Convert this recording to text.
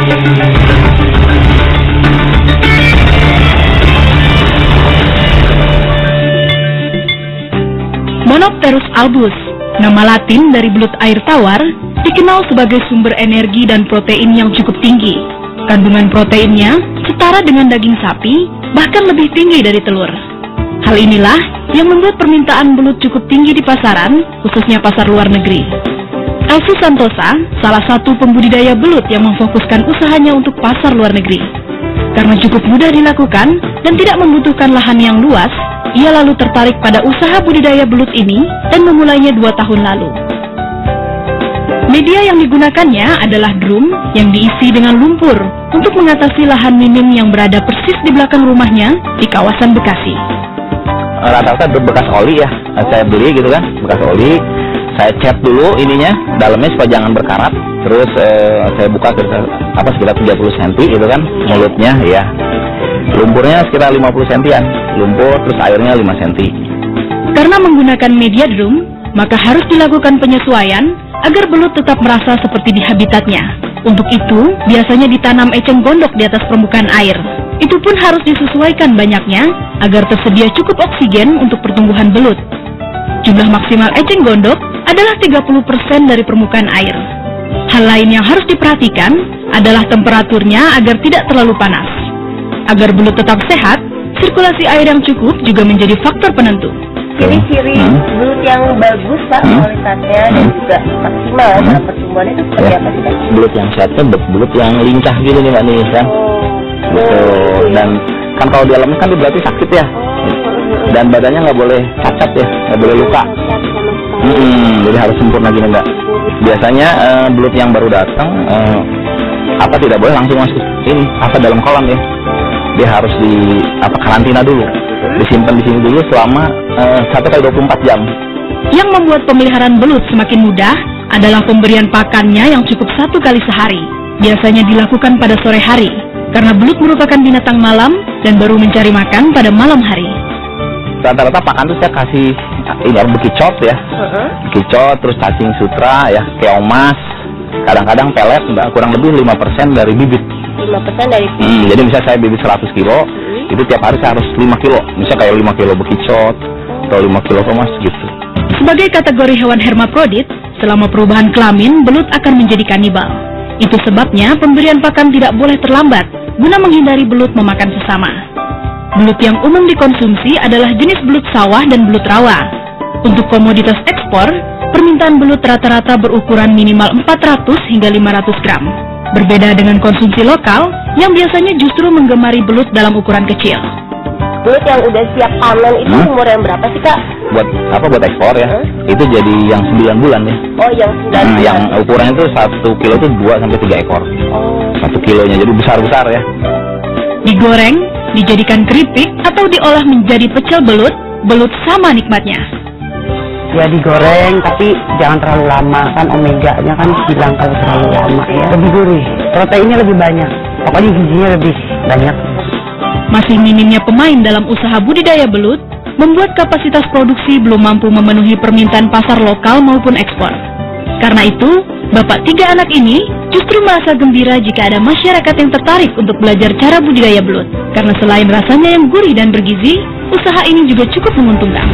Monopterus albus, nama latin dari belut air tawar, dikenal sebagai sumber energi dan protein yang cukup tinggi. Kandungan proteinnya setara dengan daging sapi, bahkan lebih tinggi dari telur. Hal inilah yang membuat permintaan belut cukup tinggi di pasaran, khususnya pasar luar negeri. Elvi Santosa, salah satu pembudidaya belut yang memfokuskan usahanya untuk pasar luar negeri. Karena cukup mudah dilakukan dan tidak membutuhkan lahan yang luas, ia lalu tertarik pada usaha budidaya belut ini dan memulainya 2 tahun lalu. Media yang digunakannya adalah drum yang diisi dengan lumpur untuk mengatasi lahan minim yang berada persis di belakang rumahnya di kawasan Bekasi. Rata-rata bekas oli ya, saya beli gitu kan, bekas oli. Saya cat dulu ininya, dalamnya supaya jangan berkarat. Terus saya buka sekitar 30 cm gitu kan, mulutnya ya. Lumpurnya sekitar 50 cm-an, lumpur terus airnya 5 cm. Karena menggunakan media drum, maka harus dilakukan penyesuaian agar belut tetap merasa seperti di habitatnya. Untuk itu, biasanya ditanam eceng gondok di atas permukaan air. Itu pun harus disesuaikan banyaknya agar tersedia cukup oksigen untuk pertumbuhan belut. Jumlah maksimal eceng gondok adalah 30% dari permukaan air. Hal lain yang harus diperhatikan adalah temperaturnya agar tidak terlalu panas. Agar belut tetap sehat, sirkulasi air yang cukup juga menjadi faktor penentu. Ciri-ciri belut yang bagus Pak, kualitasnya dan juga maksimal dalam pertumbuhan itu seperti apa sih Pak? Belut yang sehat kan belut yang lincah gitu nih Mbak nih kan. Betul. Dan kan kalau di alamnya kan berarti sakit ya. Dan badannya nggak boleh cacat ya, nggak boleh luka. Jadi harus sempurna gini Mbak. Biasanya belut yang baru datang tidak boleh langsung masuk ini dalam kolam ya. Dia harus di karantina dulu, disimpan di sini dulu selama 1x24 jam. Yang membuat pemeliharaan belut semakin mudah adalah pemberian pakannya yang cukup 1 kali sehari. Biasanya dilakukan pada sore hari, karena belut merupakan binatang malam dan baru mencari makan pada malam hari. Rata-rata pakan tuh saya kasih ini bekicot ya, bekicot terus cacing sutra ya, keomas, kadang-kadang pelet Mbak, kurang lebih 5% dari bibit. 5% dari bibit. Jadi misalnya saya bibit 100 kilo, itu tiap hari saya harus 5 kilo, misalnya kayak 5 kilo bekicot atau 5 kilo kemas gitu. Sebagai kategori hewan hermaprodit, selama perubahan kelamin, belut akan menjadi kanibal. Itu sebabnya pemberian pakan tidak boleh terlambat, guna menghindari belut memakan sesama. Belut yang umum dikonsumsi adalah jenis belut sawah dan belut rawa. Untuk komoditas ekspor, permintaan belut rata-rata berukuran minimal 400 hingga 500 gram. Berbeda dengan konsumsi lokal, yang biasanya justru menggemari belut dalam ukuran kecil. Belut yang udah siap panen itu umur yang berapa sih Kak? Buat ekspor ya, itu jadi yang 9 bulan ya. Oh yang 9 bulan. Yang ukurannya itu 1 kilo itu 2-3 ekor. 1 kilonya, jadi besar-besar ya. Digoreng, dijadikan keripik, atau diolah menjadi pecel belut, belut sama nikmatnya. Ya digoreng, tapi jangan terlalu lama, kan omeganya kan bilang kalau terlalu lama ya. Lebih gurih, proteinnya lebih banyak, pokoknya gizinya lebih banyak. Masih minimnya pemain dalam usaha budidaya belut, membuat kapasitas produksi belum mampu memenuhi permintaan pasar lokal maupun ekspor. Karena itu, bapak 3 anak ini justru merasa gembira jika ada masyarakat yang tertarik untuk belajar cara budidaya belut. Karena selain rasanya yang gurih dan bergizi, usaha ini juga cukup menguntungkan.